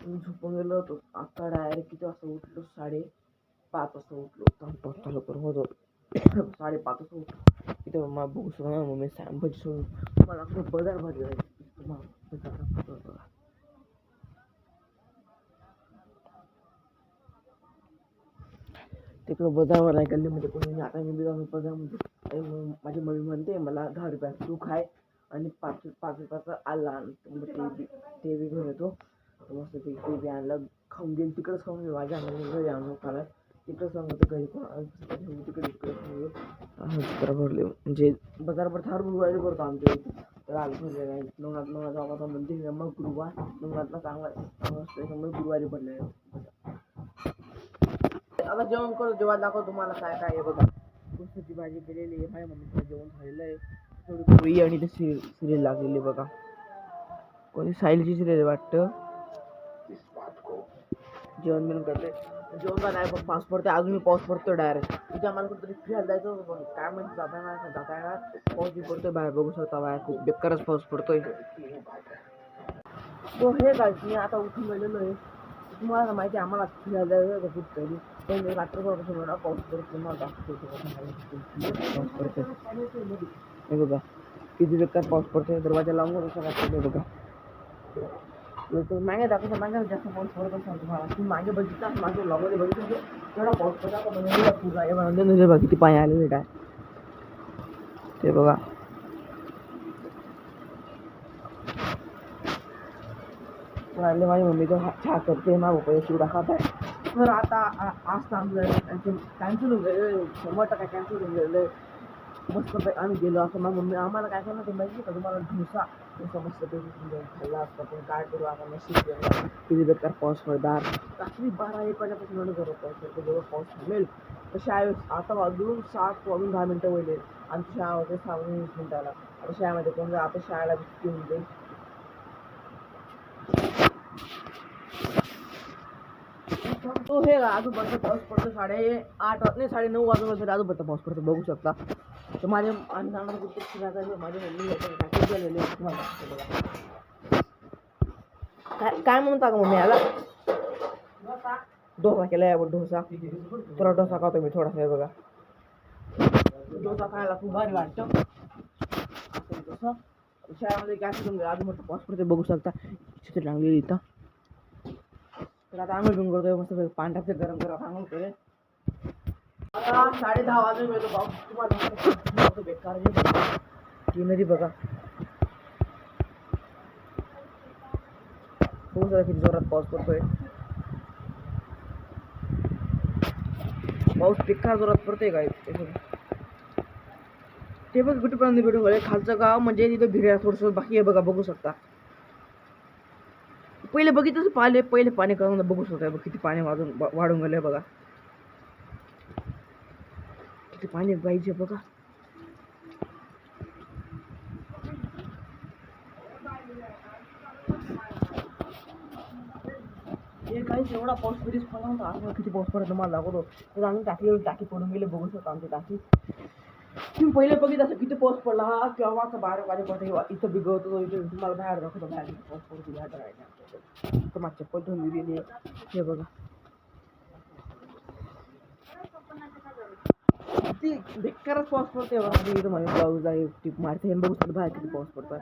झोपून गेलो होतो. आता डायरेक्ट किती वाजता उठलो? 5:30 वाजता उठलो. पाऊस चालू करून होतो 5:30 वाजता उठलो. तिथे मग बघू शकतो ना मम्मी सॅम्पल सोडून मला खूप बदल भरले तिकडं बजारवर आहे गल्लीमध्ये कोणी. आता मी जाऊन बजारमध्ये माझी मम्मी म्हणते मला 10 रुपयाचा तूप आहे आणि 5 रुपयाचा आला आण. ते बी घेऊन येतो. मस्त ते बी आणलं. खाऊन गेली तिकडंच खाऊन गेली. माझ्या घरी आणून खाला तिकडंच सांगतो घरी तिकडे भरले म्हणजे बाजारभर थार बुधवारी भरतो आमच्या इथे. तर आलं भरले नाही नवनाथ बाबाचा मंदिर मग गुरुवार नवनाथला चांगला गुरुवारी भरले. आता जेवण करू. जेव्हा दाखव तुम्हाला काय काय आहे बघा. पुस्तची भाजी केलेली आहे. माझ्या मम्मीचं जेवण झालेलं आहे. थोडी पोळी आणि ते सिरियल लागलेली बघा. कोणी सायलीची सिरियल वाटतं. जेवण बिवण करते. जेवण का नाही पाऊस पडते. अजून मी पाऊस पडतो डायरेक्ट. तिथे आम्हाला कुठेतरी फिरायला जायचं होतं पण काय माहिती जाता येणार पाऊस बी पडतोय बाहेर बघू शकता. बाहेर खूप बेकारच पाऊस पडतोय. तो हे काय मी आता उठून गेलेलो आहे. तुम्हाला माहिती आहे आम्हाला फिरायला जायचं होतं कुठेतरी. पहिले रात्रभरापासून एवढा पाऊस पडतो. तुम्हाला पाऊस पडतो हे बघा किती बेकार पाऊस पडतोय. दरवाजा लावून कसं बघा. मागे दाखवतो. मागे जास्त पाऊस पडत असेल तुम्हाला. तुम्ही मागे बघितला मागे लॉगमध्ये बघितलं तेवढा पाऊस पडला बघा किती पाणी आलेले काय ते बघा. माझी मम्मी तो चहा करते. माझा पप्पा शिवडा खात आहे. तर आता आज कॅन्सल होऊन गेलं. 100% कॅन्सल होऊन गेलं. मस्त आम्ही गेलो असं माझी मम्मी आम्हाला काय करणार ते माहिती का तुम्हाला. डोसा मस्त खाल्ला असता पण काय करू आता नशीब किती बेकार पाऊस पडणार. रात्री 12-1 वाजेपासून एवढं गरम पाऊस पडतो. जेव्हा पाऊस थांबेल तर शाळेत आता वाजून 7:10 होईल. आमची शाळा होते 6:20 आता शाळेमध्ये कोण आता शाळेला सुट्टी होऊन जाईल. तो हे आजूबाजूचा पाऊस पडतो. 8:30 नाही 9:30 वाजून आजूबाजूचा पाऊस पडतो बघू शकता. तर माझे आम्ही जाणार कुठे फिरायला. माझी मम्मी गेलेले काय म्हणता का मम्मी याला डोसा केलाय. डोसा थोडा डोसा खातो मी थोडासा बघा. डोसा खायला खूप भारी वाटतं. डोसा शाळेमध्ये गॅस आजू मोठा पाऊस पडतो बघू शकता. चित्र लागलेली इथं. तर आता आंघोळ बिंघोळ करतोय मस्त पांढऱ्याचे गरम करत आंघोळ करे. आता 10:30 वाजून गेलो. पाऊस तुम्हाला बेकार नदी बघा. खूप सारा किती जोरात पाऊस पडतोय. पाऊस बेकार जोरात पडतोय काय ते बघ कुठेपर्यंत भेटून गेले. खालचं गाव म्हणजे तिथं भिरायला थोडंसं बाकी आहे बघा बघू शकता. पहिले बघितलं पहिले पाणी करून बघू शकता. किती पाणी वाढून गेलंय बघा. किती पाणी पाहिजे बघा. हे काही एवढा पाऊस कधीच पडला होता. आज किती पाऊस पडत तुम्हाला दाखवतो. तर आम्ही टाकी पडून गेले बघू शकता. आमची टाकी तुम्ही पहिले बघितलं असं किती पाऊस पडला हा केव्हाचा 12 वाजेपर्यंत इथं बिघडतो. इथे तुम्हाला बाहेर दाखवतो. बाहेर पाऊस पडतो बाहेर राहायला. तर माझ्या चप्पल ठेवून दिलेली आहे हे बघा. ती बेकारच पाऊस पडते बघा. इथं माझ्या ब्लाऊज आहे टीप मारते हे बघू शकता बाहेर किती पाऊस पडतो.